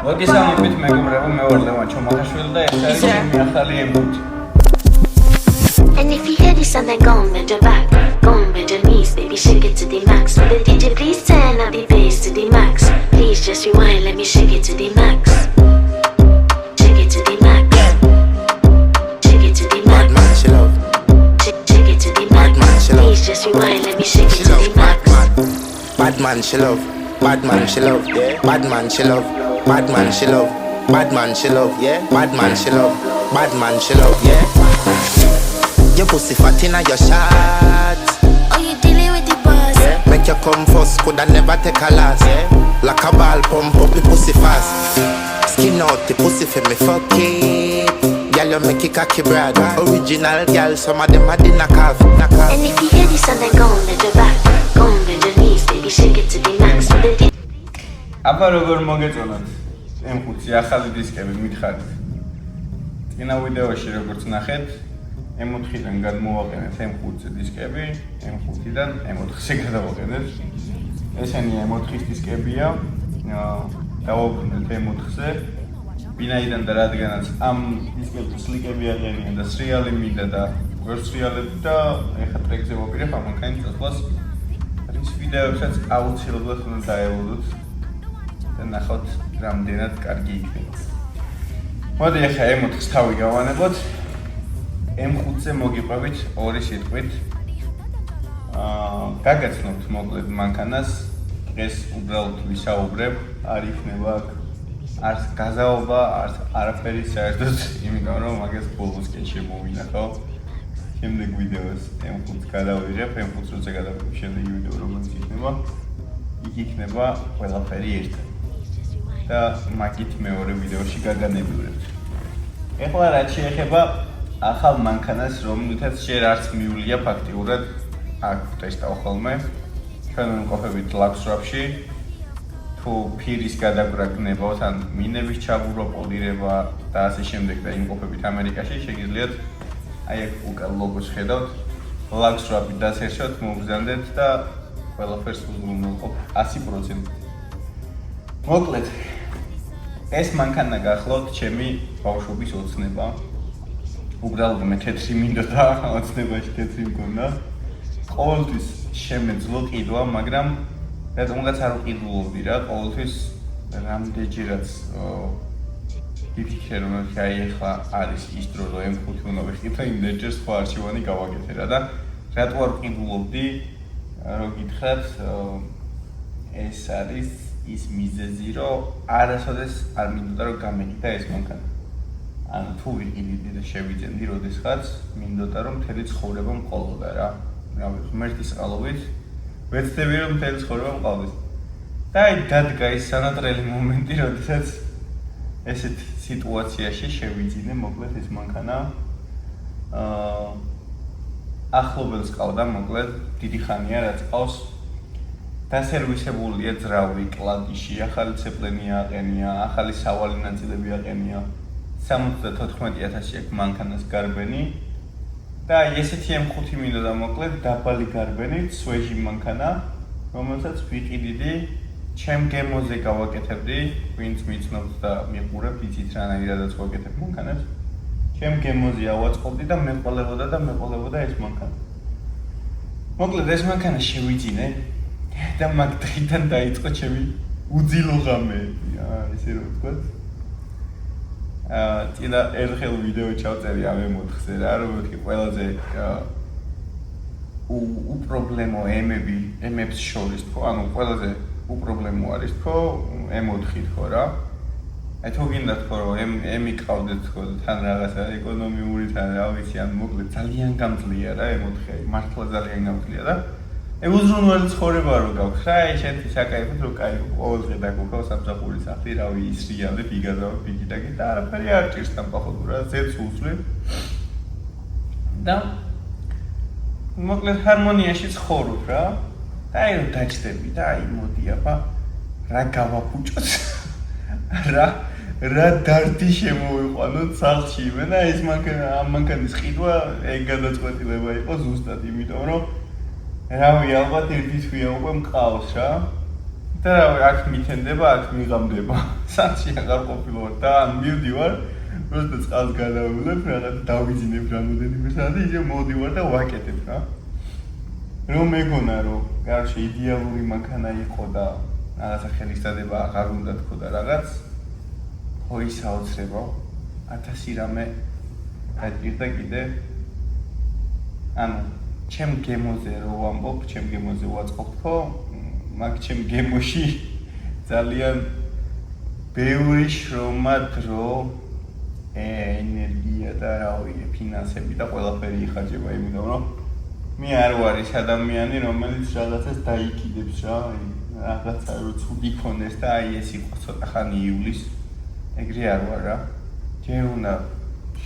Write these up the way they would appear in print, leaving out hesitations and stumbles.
მოგესალმებით მეგობრებო, მე ვარ ლევან ჩომახაშვილი და ეს არის ჩემი ახალი ემბუთი. And if you hear this and then go on bend your back, go on bend your knees, baby shake it to the max. With the DJ please turn up the bass to the max. Please just rewind, let me shake it to the max. Shake it to the max. Shake it to the max. Bad man, she love. Shake it to the max. Bad man, she love. Please just rewind, let me shake She it to love. the max. Bad man, she love. Bad man, she love. Bad man, she love. Bad man, she love. Bad man, she love. Yeah. Bad man, she love. Bad man, she love. Yeah. Your pussy fat inna your shot. Oh, you dealing with the boss? Yeah. Make you come first, coulda never take a last. Yeah. Like a ball, pump up the pussy fast. Skin out the pussy for me fuck it. Girl, you make it cocky brag. Original girl, some of them are the knockoff. And if you hear this and then go on bend your back, go on bend your knees, baby shake it to the max. With the აბა როგორ მოგეწონათ M5-ი ახალი დისკები მითხარით. წინა ვიდეოში როგორც ნახეთ, M4-დან გადმოვაყენეთ M5-ზე დისკები, M5-დან M4-ზე გადავაყენეთ. ესენი M4-ის დისკებია. დავაუბრუნეთ M4-ზე. ვინაიდან და რადგანაც ამ დისკებში სლიკები აღენიან და სრიალი მინდა და ვერ სრიალები და ეხა ტრეკზე ვაპირებ ამანქანის წასვლას. რის ვიდეოებსაც აუცილებლად უნდა დაელოდოთ. და ნახოთ რამდენად კარგი იქნება. მოდი ახლა M4-ს თავი გავანებოთ. M5-ზე მოგიყვებით ორი სიტყვით. გაგაცნობთ მოკლედ მანქანას. ეს უბრალოდ ვისაუბრებ, არ იქნება არც გაზაობა, არც არაფერი საერთოდ, იმიტომ რომ მაგას ბოლოსკენ შემოვინახო. შემდეგ ვიდეოს M5-ს გადავიღებ, M5-ს როცა გადავიღებ, შემდეგი ვიდეო რომელიც იქნება, იქ იქნება ყველაფერი ერთად. და მაგით მეორე ვიდეოში გაგანებივრებთ. ეხლა რაც შეეხება ახალ მანქანას, რომელთაც შენ არც მივლია ფაქტიურად, აქ ტესტავ ხოლმე. ჩვენ ვიმყოფებით ლაქსრაპში. თუ ფირის გადაგვრა გნებავთ, ან მინების ჩაბურვა, პოლირება და ასე შემდეგ და იმყოფებით ამერიკაში, შეგიძლიათ აი აქ უკან ლოგოს ხედავთ. ლაქსრაპი დასერჩოთ, მოგზანდეთ და ყველაფერს უზრუნველყოფ 100%. მოკლედ ეს მანქანა გახლავთ ჩემი ბავშვობის ოცნება. უბრალოდ მე თეთრი მინდოდა, ოცნებაში თეთრი მქონდა. ყოველთვის შემეძლო ყიდვა, მაგრამ რატომღაც არ ვყიდულობდი რა, ყოველთვის რამდენჯერაც ვიფიქრე რომ აი ახლა არის ის დრო რომ M5 უნდა ვიყიდო, იმდენჯერ სხვა არჩევანი გავაკეთე რა და რატო არ ვყიდულობდი, რომ გითხრათ ეს არის ის მიზეზი, რომ არასოდეს არ მინდოდა რომ გამეკიდა ეს მანქანა. ანუ თუ ვიყიდიდი და შევიძენდი როდესღაც, მინდოდა რომ მთელი ცხოვრება მყოლოდა რა. რავი, ღმერთის წყალობით ვეცდები რომ მთელი ცხოვრება მყავდეს. და აი დადგა ის სანატრელი მომენტი, როდესაც ესეთ სიტუაციაში შევიძინე მოკლედ ეს მანქანა. ახლობელს ყავდა მოკლედ, დიდი ხანია რაც ყავს. დასერვისებულია ძრავი, კლავიში, ახალი ცეპლენი აყენია, ახალი სავალი ნაწილები აყენია. 74,000 აქვს მანქანას გარბენი. და ესეთი M5 მინდოდა მოკლედ დაბალი გარბენით, სვეჟი მანქანა, რომელსაც ვიყიდიდი, ჩემ გემოზე გავაკეთებდი, ვინც მიცნობთ და მიყურებთ, იცით რანაირადაც ვაკეთებ მანქანას. ჩემ გემოზე ავაწყობდი და მეყოლებოდა ეს მანქანა. მოკლედ ეს მანქანა შევიძინე და მაგ დღიდან დაიწყო ჩემი უძილო ღამე, ესე რომ ვთქვათ. წინა ერთხელ ვიდეო ჩავწერე ამ M4-ზე რა, რომ მეთქი ყველაზე უპრობლემო M-ებს შორის თქო, ანუ ყველაზე უპრობლემო არის თქო M4 თქო რა. აი თუ გინდა თქო რომ M-ი ყავდეთ თქო თან რაღაცა ეკონომიური თან რა ვიცი, ან მოკლედ ძალიან გამძლეა რა M4, მართლა ძალიან გამძლეა და უზრუნველი ცხოვრება რო გაქვს რა, შენთვის აკაიფოთ რომ კაი ყოველდღე დაგუქავ სამსახურის სახი, რავი ისრიალებ, იგაზავებ, იგიტაკი და არაფერი არ ჭირს там походу რა, ზეც უსვლებ. და მოკლედ ჰარმონიაში ცხოვრობ რა. და აი რომ დაჭდები და აი მოდი აბა რა გავაფუჭოთ. რა დარტი შემოვიყვანოთ სახლში. მე და ეს ამ მანქანის ყიდვა ეგ გადაწყვეტილება იყო ზუსტად, იმიტომ რომ რავი, ალბათ ერთი თვია უკვე მყავს რა. და აქ მითენდება, აქ მიღამდება. სანჩი აღარ ყოფილვარ და მივდივარ, просто წყალს გადავიღებ, რაღაც დავიძინებ რამოდენიმე საათი, ისე მოვდივარ და ვაკეთებ რა. რომ მეგონა რომ გარშე იდეალური მანქანა იყო და რაღაცა ხელისდადება აღარ უნდა თქო და რაღაც ხო ის აოცრება 1000 რამე გადირდა კიდე ანუ ჩემ გემოზე რო ვამბობ, ჩემ გემოზე ვაწყობ თქო, მაგ ჩემ გემოში ძალიან ბევრი შრომა დრო ენერგია და რავი ფინანსები და ყველაფერი იხარჯება იმიტომ რომ მე არ ვარ ის ადამიანი რომელიც რაღაცას დაიკიდებს რა რაღაცა რო ცუდი ქონდეს და აი ეს იყოს ცოტა ხანი ივლის ეგრე არ ვარ რა ჯერ უნდა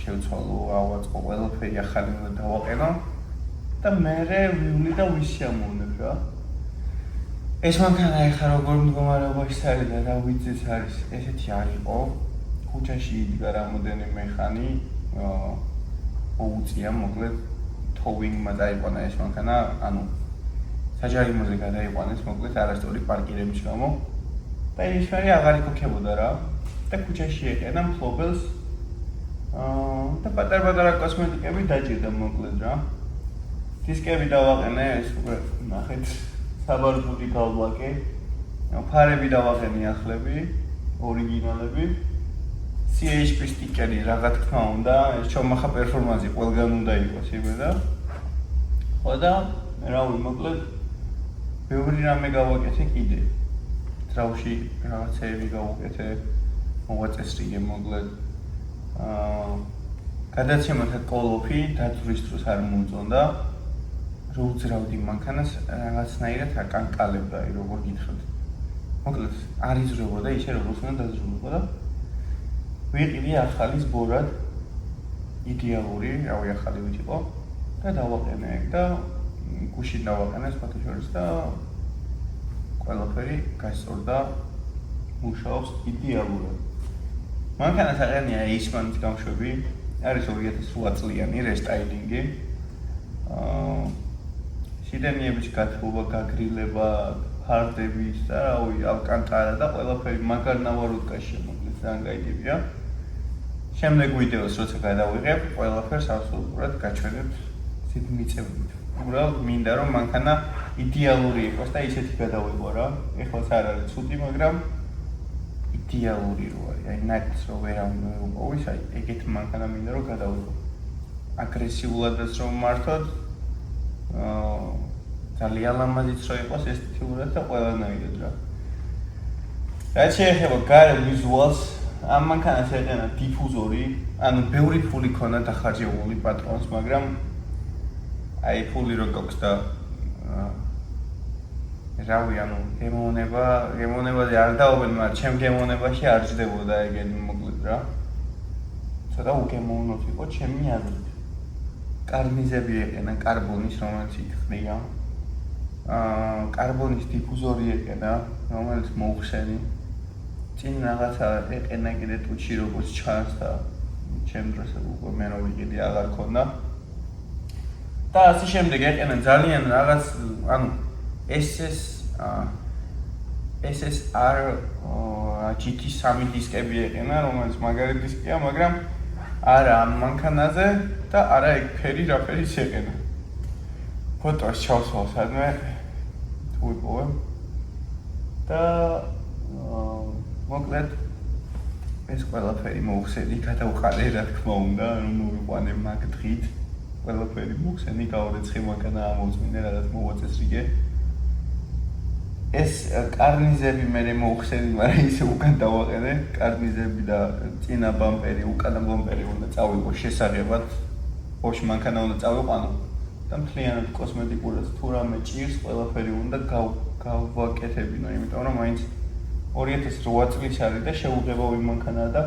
შევცვალო ავაწყო ყველაფერი ახალი უნდა დავაყენო და მერე ვივლი და ვისიამოვნებ რა ეს მანქანა ეხლა როგორ მდგომარეობაში არის და რა ვიცით არის ესეთი არ იყო ქუჩაში იდგა რამოდენიმე ხანი მოუწია მოკლედ towing-მა დაიყვანა ეს მანქანა ანუ საჯარიმოზე გადაიყვანეს მოკლედ არასწორი პარკირების გამო და ის ფერი აღარ იქოქებოდა რა და ქუჩაში ეყენა მფლობელს და პატარ-პატარა კოსმეტიკები დაჭირდა მოკლედ რა დისკები დავაყენე ეს უკვე ნახეთ საბარგული გავლაკე ფარები დავაყენე ახლები ორიგინალები CHP სტიკერი რა თქმა უნდა ეს ჩომახა პერფორმანსი ყველგან უნდა იყოს იმე და ხო და რავი მოკლედ ბევრი რამე გავაკეთე კიდე დრაუში რაღაცეები გავაკეთე მოვაწესრიგე მოკლედ გადაცემათა კოლოფი დაწვრის დროს არ მომწონდა რო უძრავდი მანქანას რაღაცნაირად აკანკალებდა როგორ გითხრათ მოკლედ არ იზრდებოდა ისე როგორც უნდა დაზრუნებოდა ვიყიდე ახალის ბორად იდეალური რავი ახალი ვით იყო და დავაყენე და გუშინ დავაყენე სხვათა შორის და ყველაფერი გასწორდა მუშაობს იდეალურად მანქანას აყენია ისმანის გამშვები არის 2008 წლიანი რესტაილინგი სიდენიების გათბობა გაგრილება ფარდების და რავი ალკანტარა და ყველაფერი მაგარ ნავარუდკაში მოკლედ ძალიან გაიგებია შემდეგ ვიდეოს როცა გადავიღებ ყველაფერს აბსოლუტურად გაჩვენებთ ზედ მიწებით უბრალოდ მინდა რომ მანქანა იდეალური იყოს და ისეთი გადავიღო რა ეხლაც არ არის ცუდი მაგრამ იდეალური რო არის აი ნაკს რო ვერ ამოვყოვის აი ეგეთ მანქანა მინდა რომ გადავიღო აგრესიულადაც რომ მართოთ ძალიან ლამაზიც რო იყოს ესთეთიურად და ყველანაირად რა რაც შეეხება გარე ვიზუალს ამ მანქანას ეყენა დიფუზორი ანუ ბევრი ფული ქონა დახარჯებული პატრონს მაგრამ აი ფული რო გაქვს და რავი ანუ გემოვნებაზე არ დავობენ მაგრამ ჩემ გემოვნებაში არ ჯდებოდა ეგენი მოკლედ რა ცოტა უგემოვნოთ იყო ჩემი აზრით კარნიზები ეყენა კარბონის რომელიც იხდია კარბონის დიფუზორი ეყენა რომელიც მოუხსენი წინ რაღაცა ეყენა კიდე ტუჩი როგორც ჩანს და ჩემ დროს უკვე მე რო ვიყიდი აღარ ქონდა და ასე შემდეგ ეყენა ძალიან რაღაც ანუ SSR GT3 დისკები ეყენა რომელიც მაგარი დისკია მაგრამ არა ამ მანქანაზე და არა ეგ ფერი რა ფერის ეყენა ფოტოს ჩავსვავ სადმე თუ ვიპოვე და მოკლედ ეს ყველაფერი მოუხსენი გადავყარე რა თქმა უნდა რომ მოვიყვანე მაგ დღით ყველაფერი მოუხსენი გავარეცხე მანქანა ამოწმინე რაღაც მოვაწესრიგე ეს კარნიზები მე მოუხსენი მაგრამ ისე უკან დავაყენე კარნიზები და წინა ბამპერი უკანა ბამპერი უნდა წავიღო შესაღებად ოშ მანქანა უნდა წავიყვანო და მთლიანად კოსმეტიკურად თუ რამე ჭირს ყველაფერი უნდა გავაკეთებინო იმიტომ რომ მაინც 2008 წლის არის და შეუღებავი მანქანაა და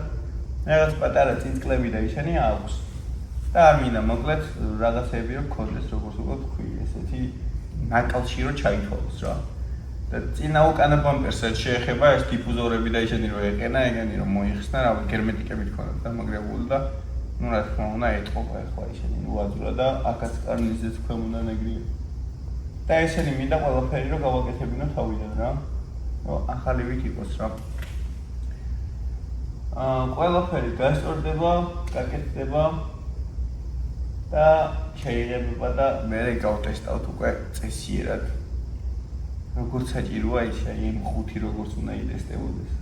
რაღაც პატარა წინწკლები და ისინი აქვს და არ მინდა მოკლედ რაღაცები რომ გქონდეს როგორც უკვე თქვი ესეთი ნაკალში რომ ჩაითვალოს რა და წინა უკანა ბამპერსაც შეეხება ეს დიფუზორები და ისინი რომ ეყენა ეგენი რომ მოიხსნა რავი გერმეტიკებით ქონდა და მაგრებული და ну რა თქმა უნდა ეთყობა ახლა ისინი უაზრა და აქაც კარნიზეც ქვემოდან ეგრია და ესენი მინდა ყველაფერი რომ გავაკეთებინო თავიდან რა ახალი ვით იყოს რა. ყველაფერი გასწორდება, გაკეთდება და შეიძლება და მე გავტესტავთ უკვე წესიერად. როგორც საჭიროა ისე იმ 5 როგორც უნდა იტესტებოდეს.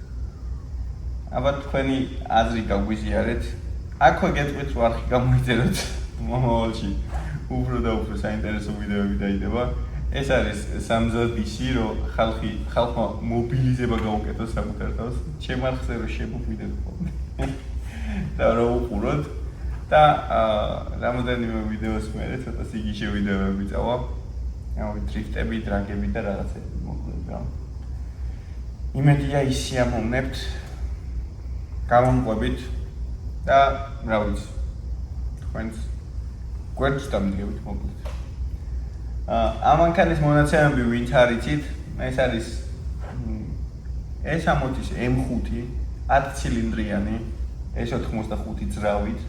აბა თქვენი აზრი გაგვიზიარეთ. აქვე გეტყვით რომ არხი გამოიწეროთ მომავალში უფრო და უფრო საინტერესო ვიდეოები დაიდება. ეს არის სამზადისი რომ ხალხმა მობილიზება გაუკეთოს საკუთარ თავს. ჩემ არხზე რომ შემოგვიდეთ ხოლმე. და რომ უყუროთ და რამოდენიმე ვიდეოს მერე ცოტა სიგიჟე ვიდეოები წავა. დრიფტები, დრაგები და რაღაცები მოკლედ რა. იმედია ის სიამოვნებთ. გამომყვებით და რა ვიცი. თქვენს გვერდს დამდგებით მოკლედ. ამანქანის მონაცემები ვინც არიცით, ეს არის S60-ის M5 10 ცილინდრიანი S85 ძრავით,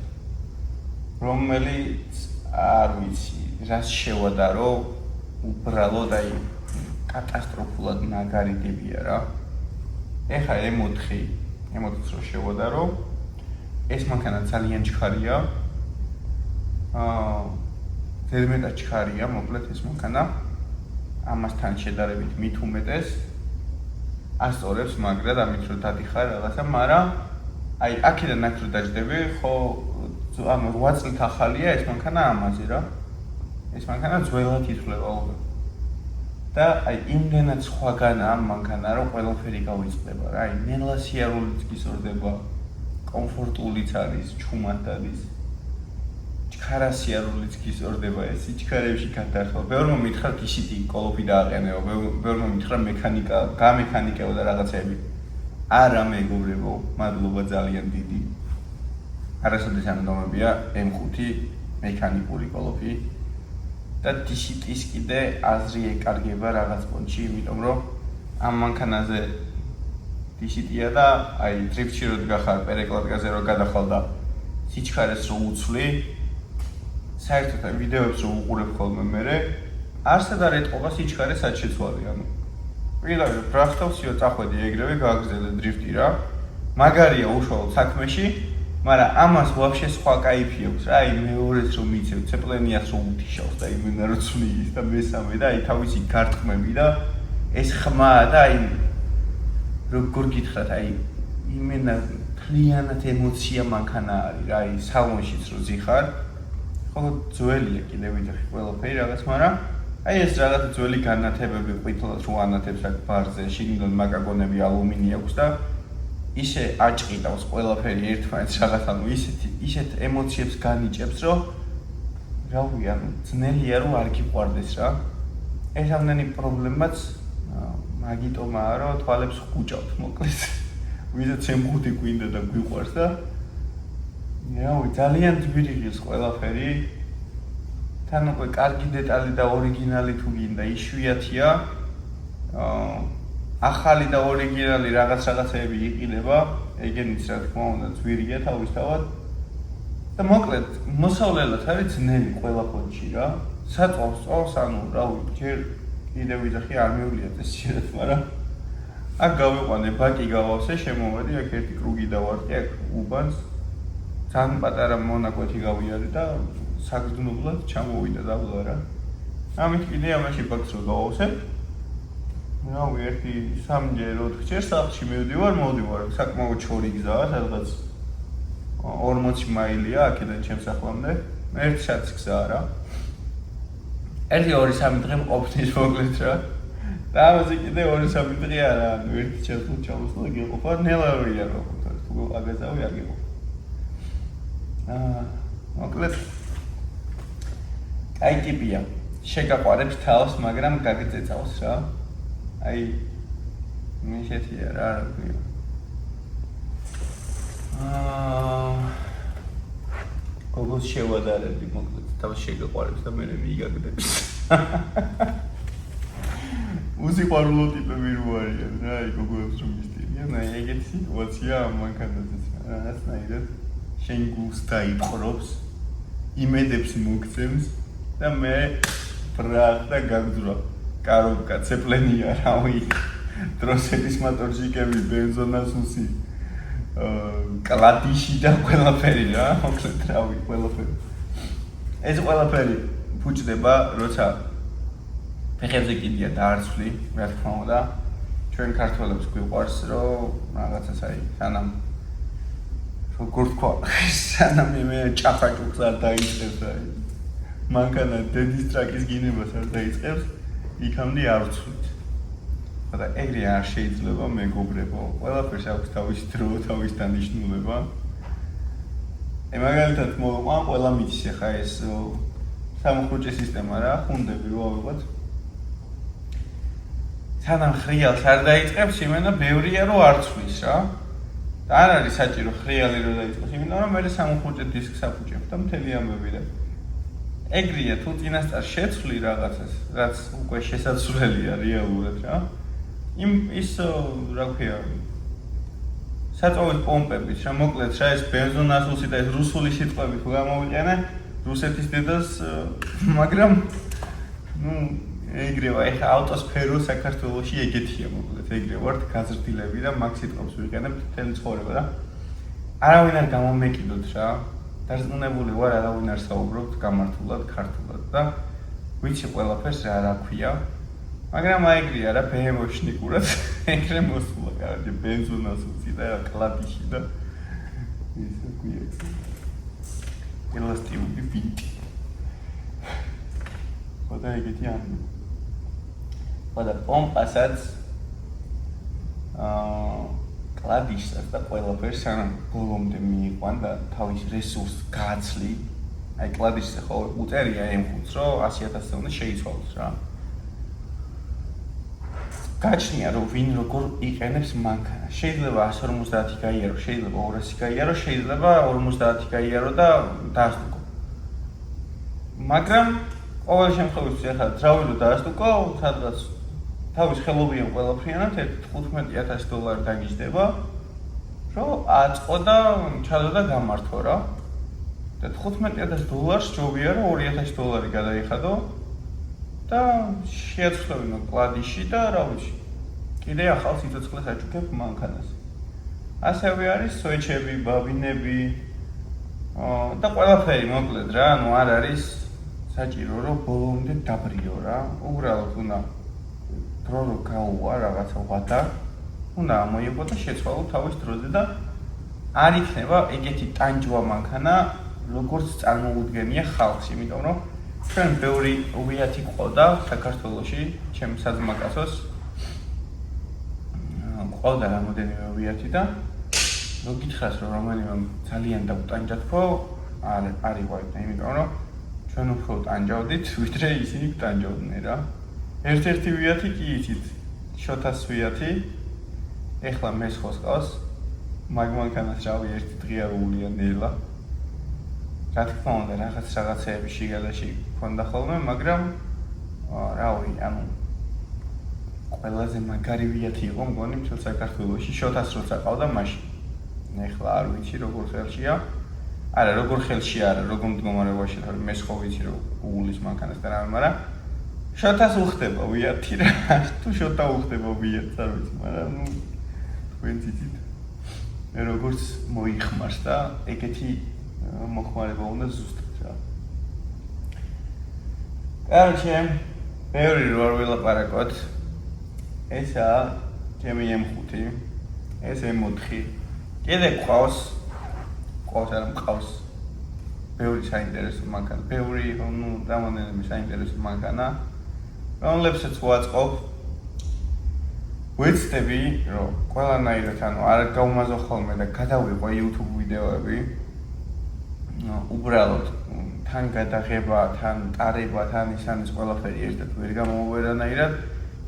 რომელიც არ ვიცი, რას შევადარო, უბრალოდ აი კატასტროფულად მაგარი ტიპია რა. ეხა M4-ს რო შევადარო, ეს მანქანა ძალიან ჩქარია. ზედმეტად ჩქარია, მოკლედ ეს მანქანა ამასთან შედარებით მით უმეტეს ასწორებს, მაგრამ ამით რომ დადიხარ რაღაცა, მაგრამ აი აქედან აქ რო დაждები, ხო ამ 8 წლით ახალია ეს მანქანა ამაზე რა. ეს მანქანა ძველად ითვლება უკვე. და აი იმდენად სხვაგანა ამ მანქანა რომ ყველაფერი გავიწყდება რა. აი ნელა სიარულიც გისორდება, კომფორტულიც არის, ჩუმად არის. ჩქარა სიარულიც გისორდება, ეს სიჩქარეებში გადაახლა. ბევრმა მითხრა ისეთი კოლოფი დააყენეო, ბევრმა მითხრა მექანიკა, გამექანიკეო და რაღაცები. არა მეგობრებო, მადლობა ძალიან დიდი. არასოდეს ამდომებია M5 მექანიკური კოლოფი. და DCT-ის კიდე აზრი ეკარგება რაღაც პონჩი, იმიტომ რომ ამ მანქანაზე DCT-ია და აი დრიფტში რო დგახარ, პერეკლატკაზე რო გადახალ და სიჩქარეს რო უცვლი, საერთოდ აი ვიდეოებს რო უყურებ ხოლმე მერე, არსად არ ეტყობა სიჩქარე სად შეცვალე, ანუ პირდაპირ ბრასტოვსიო წახვედი ეგრევე გააგრძელე დრიფტი რა. მაგარია უშუალოდ საქმეში, მაგრამ ამას ვაფშე სხვა кайფი აქვს რა. აი მეორეს რომ მიცევ, ცეპლენიას რომ უთიშავს და იმენა რომ ცვლის და მესამე და აი თავისი გარტყმები და ეს ხმა და აი როგორ გითხრათ, აი იმენა თლიანად ემოცია მანქანა არის რა. აი სალონშიც რო ზიხარ, ხო ძველია კიდე ვიძახი ყველაფერი რაღაც, მაგრამ აი ეს რაღაცა ძველი განათებები ყვითლად რო ანათებს აქ ბარზე, შიგნიდან მაკაგონები ალუმინი აქვს და ისე აჭყიდავს ყველაფერი ერთმანეთს რაღაც, ანუ ისეთ ემოციებს განიჭებს, რომ რავი, ანუ ძნელია რომ არ გიყვარდეს რა. ეს ამდენი პრობლემაც მაგიტომაა, რომ თვალებს ხუჭავთ მოკლედ. ვიზაც M5 გვინდა და გვიყვარს და რავი, ძალიან ძვირიღის ყველაფერი. თან უკვე კარგი დეტალი და ორიგინალი თუ გინდა, იშვიათია. ახალი და ორიგინალი რაღაცეები იყიდება, ეგენიც რა თქმა უნდა ძვირია თავისთავად. და მოკლედ, მოსავლელად არის ძნელი ყველა პონჩი რა. საწვავს წვავს, ანუ რავი, ჯერ კიდე ვიძახი არ მივლია წესიერად, მაგრამ აქ გავიყვანე, ბაკი გავავსე, შემოვედი, აქ ერთი კრუგი დავარტყი, აქ უბანს. ძალიან პატარა მონაკვეთი გავიარე და საგრძნობლად ჩამოვიდა დაბლა რა. ამით კიდე ამაში ბაკს რო გავავსე. რავი, ერთი 3-ჯერ 4-ჯერ სახლში მოვდივარ, საკმაოდ ჩორი გზაა, სადღაც 40 მაილია აქედან ჩემს სახლამდე. ერთი საათის გზაა რა. 1-2-3 დღე მყოფნის მოკლედ რა. და ამაზე კიდე 2-3 დღე არა, ანუ ერთი ჩასულ ჩამოსვლა გიყოფა, ნელავია რა ვთქვა, თუ აგაზავი არ გიყოფა. მოკლედ აი ტიპია. შეგაყვარებს თავს, მაგრამ გაგწეწავს რა. აი მიშეთია რა ქვია. გოგოს შევადარები მოკლედ თავს შეგაყვარებს და მე მიიგაგდებს. უსიყვარულო ტიპები რო არიან რა, აი გოგოებს რომ მისდიან, აი ეგეთი სიტუაცია ამ მანქანაზეც რაღაცნაირად შენ გულს დაიპყრობს, იმედებს მოგცემს და მე ბრახ და გაგძვრა. კარობკა, ცეპლენია, რავი. დროსების მოტორჯიკები, ბენზონასუსი, კლადიში და ყველაფერი რა, მოკლედ რავი, ყველაფერი. ეს ყველაფერი ფუჭდება, როცა ფეხებზე კიდია დაარცვლი, რა თქმა უნდა. ჩვენ ქართველებს გვიყვარს, რომ რაღაცას აი, სანამ როგორ თქვა, სანამ მე ჭახაჭუქს არ დაიწყებს აი. მანქანა დედის ტრაკის გინებას არ დაიწყებს, იქამდე არ ვცვლით. და ეგრე არ შეიძლება მეგობრებო, ყველაფერს აქვს თავისი დრო, თავისი დანიშნულება. მაგალითად მოყვან ყველა მითის ახლა ეს სამოხუჭე სისტემა რა, ხუნდები ვავიღოთ. სანამ ხრიალს არ დაიწყებს, იმენა ბევრია რომ არ ცვლის რა. და არ არის საჭირო ხრიალი რომ დაიწყოს, იმიტომ რომ მე სამოხუჭე დისკს აფუჭებ და მთელი ამბები და ეგრეა თუ წინასწარ შეცვლი რაღაცას, რაც უკვე შესაძლებელია რეალურად რა. ის რა ქვია საწვავის პომპებით რა მოკლედ რა ეს ბენზონასუსი და ეს რუსული სიტყვები თუ გამოვიყენე რუსეთის დედას მაგრამ ნუ ეგრევა ეხა ავტოსფერო საქართველოში ეგეთია მოკლედ ეგრე ვართ გაზრდილები და მაგ სიტყვებს ვიყენებთ მთელი ცხოვრება და არავინ არ გამომეკიდოთ რა დარწმუნებული ვარ არავინ არ საუბრობთ გამართულად ქართულად და ვიცი ყველაფერს რა რა ქვია მაგრამ აიგრია რა ბემოშნიკურად ეგრე მოსულა კარგი ბენზონასუსი და კლადიში და ისე ქვია ელასტიური ვინტი ხოდა ეგეთი ამბი ხოდა პომპასაც კლადიშსაც და ყველაფერს სანამ ბოლომდე მიიყვან და თავის რესურსს გააცლი აი კლადიშზე ხო უწერია M5-ს რომ 100,000 უნდა შეიცვალოს რა გაჩნია რომ ვინ როგორ იყენებს მანქანას. შეიძლება 150 გაიარო, შეიძლება 200 გაიარო, შეიძლება 50 გაიარო და დაასტუკო. მაგრამ ყოველ შემთხვევაში ახლა თრავილო დაასტუკო, სადღაც თავის ხელობიან ყველაფრიანად $15,000 დაგიждდება, რომ აწყო და ჩადო და გამართო რა. და $15,000 ჯობია რომ $2,000 გადაიხადო. და შეაცვლებინო კლადიში და რა ვიცი. კიდე ახალ სიცოცხლეს აჭუქებ მანქანას. ასევე არის სვეჩები, ბაბინები და ყველაფერი მოკლედ რა, ანუ არ არის საჭირო რომ ბოლომდე დაბრიო რა. უბრალოდ უნდა დრო რო გაუვა რაღაცა ვადა. უნდა ამოიღო და შეცვალო თავის დროზე და არ იქნება ეგეთი ტანჯვა მანქანა, როგორც წარმოუდგენია ხალხს, იმიტომ რომ ჩვენ ბევრი ვიათი ყავდა საქართველოში, ჩემს საძმაკაცოს ყავდა რამოდენიმე ვიათი და რო გითხრას რომ რომელიმე ძალიან დაუტანჯათქო, არ იყვაებდა, იმიტომ რომ ჩვენ უფრო ტანჯავდით, ვიდრე ისინი ტანჯავდნენ რა. ერთ-ერთი ვიათი კი იცით, შოთას ვიათი, ეხლა მესხოს ყავს, მაგ მანქანას რავი ერთი დღეარულია ნელა. რა თქმა უნდა რაღაცეები შიგადაში ქონდა ხოლმე, მაგრამ რავი, ანუ ყველაზე მაგარი ვიათი იყო მგონი მთელ საქართველოში, შოთას როცა ყავდა მაშინ. ეხლა არ ვიცი როგორ ხელშია. არა, როგორ ხელში არა, როგორ მდგომარეობაში ხარ, მე ხო ვიცი რომ უulis მანქანას და რამე, მაგრამ შოთას უხდება ვიათი რა. თუ შოთა უხდება ვიათს არ ვიცი, მაგრამ ნუ თქვენ ციცით. მე როგორც მოიხმარს და ეგეთი მოხმარება უნდა ზუსტად რა. კარჩე, ბევრი რო არ ვილაპარაკოთ. ესაა ჩემი M5, ეს M4. კიდე ყავს არ მყავს. ბევრი საინტერესო მანქანა, ბევრი ნუ დამონენები საინტერესო მანქანა. რომლებსაც ვაწყობ. ვეცდები, რომ ყველანაირად ანუ არ გავმაზო ხოლმე და გადავიყო YouTube ვიდეოები. უბრალოდ თან გადაღება, თან ტარება, თან ისანის ყველაფერი ერთად ვერ გამოვერანაირად.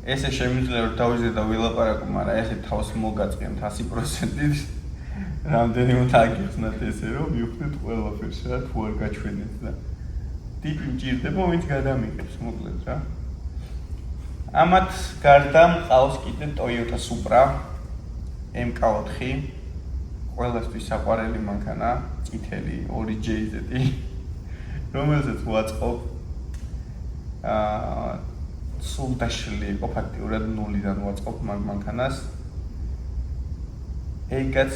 ესე შემიძლია რომ დავიზე და ვილაპარაკო, მაგრამ ესე თავს მოგაწყენთ 100%-ით. რამდენი უნდა აგიხსნათ ესე რომ მივხვდეთ ყველაფერს რა თუ არ გაჩვენეთ და ტიპი მჭირდება ვინც გადამიღებს მოკლედ რა. ამათ გარდა მყავს კიდე Toyota Supra MK4 ყველასთვის საყვარელი მანქანა, წითელი 2JZ-ი, რომელსაც ვაწყობ სულ დაშლილი იყო ფაქტიურად ნულიდან ვაწყობ მაგ მანქანას. ეგაც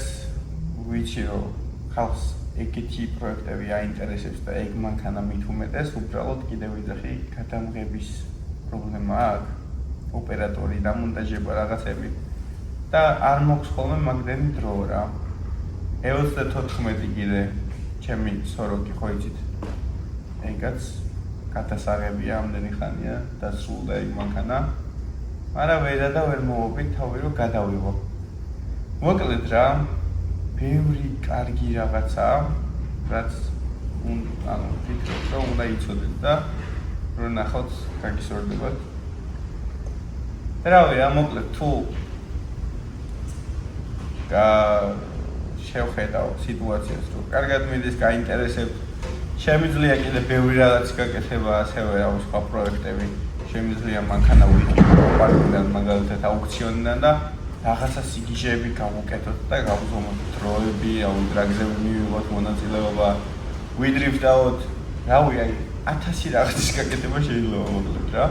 ვიცი რომ ხალხს ეგეთი პროექტები აინტერესებს და ეგ მანქანა მით უმეტეს უბრალოდ კიდევ ვიძახი გადამღების პრობლემა აქვს ოპერატორი დამონტაჟება რაღაცები და არ მოქვს ხოლმე მაგდენი დრო რა E34 კიდე ჩემი სოროკი ხო იცით ეგაც გადასაღებია ამდენი ხანია დასრულდა ეგ მანქანა მაგრამ ვერ მოვობით თავი რომ გადავიღო მოკლედ რა ბევრი კარგი რაღაცა რაც ანუ ვფიქრობ რომ უნდა იცოდეთ და რომ ნახოთ გაგისურვებათ რავი რა მოკლედ თუ შევხედავ სიტუაციას რომ კარგად მიდის გაინტერესებთ შემიძლია კიდე ბევრი რაღაც გაკეთება ასევე რა სხვა პროექტები შემიძლია მანქანა ვიყიდო მაგალითად აუქციონიდან და რაღაცა სიგიჟეები გავუკეთოთ და გავუზომოთ დროები, დრაგზები მივიღოთ მონაწილეობა, ვიდრიფტავთ, რავი, 1000 რაღაცის გაკეთება შეიძლება მოკლედ რა.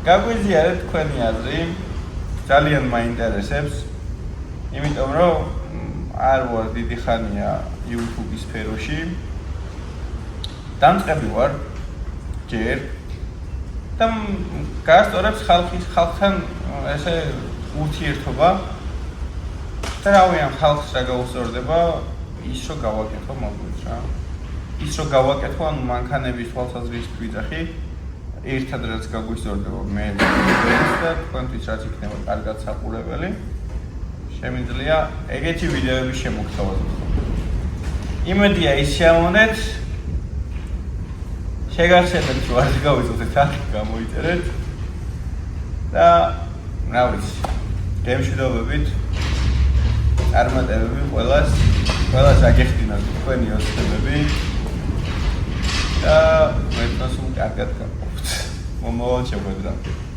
გაგვიზიარეთ თქვენი აზრი, ძალიან მაინტერესებს, იმიტომ რომ არ ვარ დიდი ხანია YouTube-ის სფეროში. დამწყები ვარ ჯერ და გასწორებს ხალხთან ესე ურთიერთობა და რავი ამ ხალხს რა გაუსწორდება ის რომ გავაკეთო მოგვიც რა ის რომ გავაკეთო ანუ მანქანების თვალსაზრისით ვიძახი ერთად რაც გაგვისწორდება მე და თქვენთვის რაც იქნება კარგად საყურებელი შემიძლია ეგეთი ვიდეოები შემოგთავაზოთ იმედია ის შემონეთ შეგახსენებთ რომ არ გავიწოდეთ ახლა გამოიწერეთ და რა ვიცი გემშვიდობებით წარმატებები ყველას აგეხდინოთ თქვენი ოცნებები და მეტნას კარგად გაყოფთ მომავალ შეხვედრამდე